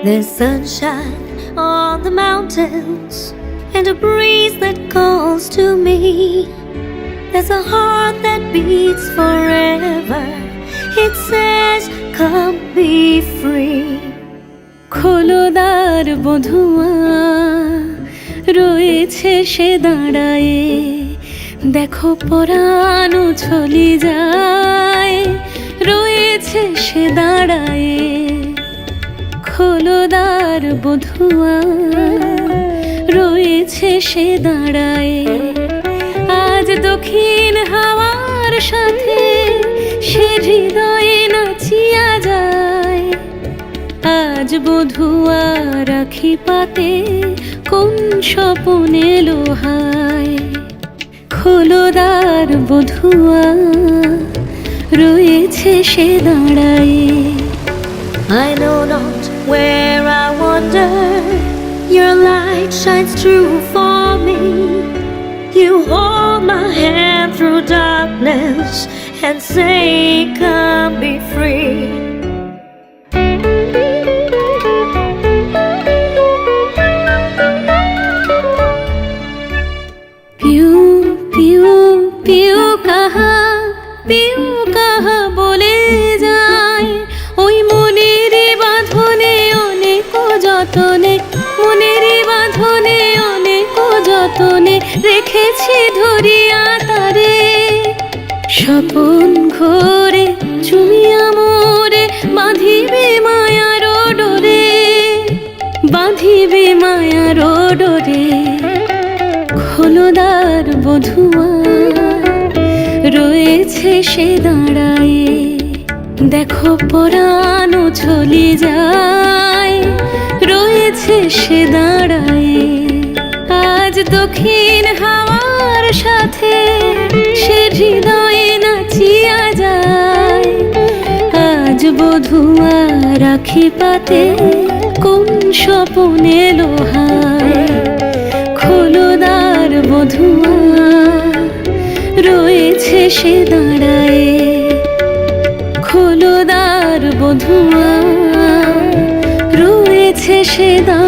There's sunshine on the mountains and a breeze that calls to me. There's a heart that beats forever. It says, come be free. খোলদার বধুয়া রয়েছে সে দাঁড়ায়ে, দেখো পরাণ চলি যায়, রয়েছে সে দাঁড়ায়ে। খোলদার বধুয়া রয়েছে সে দাঁড়ায়ে, আজ দক্ষিণ হাওয়ার সাথে সে হৃদয়ে নাচিয়া যায়। আজ বধুয়া রাখি পাতে কোন স্বপনে লোহায়। খোলদার বধুয়া রয়েছে সে দাঁড়ায়ে। I know not where I wander, your light shines true for me. You hold my hand through darkness and say, come be free. Piu Piu Piu কাহা বলে যায়, ওই মনেরই বাঁধনে অনেক যতনে, মনেরই বাঁধনে অনেক যতনে রেখেছি ধরিয়া তারে। স্বপন ঘোরে চুমিয়া মোরে বাঁধিবে মায়ার ডোরে, বাঁধিবে মায়ার ডোরে। খোলদার বধুয়া রয়েছে সে দাঁড়ায়ে, দেখো পরাণ চলি যায়, রয়েছে সে দাঁড়ায়ে। আজ দক্ষিণ হাওয়ার সাথে সে হৃদয়ে নাচিয়া যায়। আজ বধুয়া রাখি পাতে কোন স্বপনে লোহায়। খোলদার বধুয়া রয়েছে সে দাঁড়ায়ে। খোলদার বধুয়া রয়েছে সে দাঁড়ায়ে।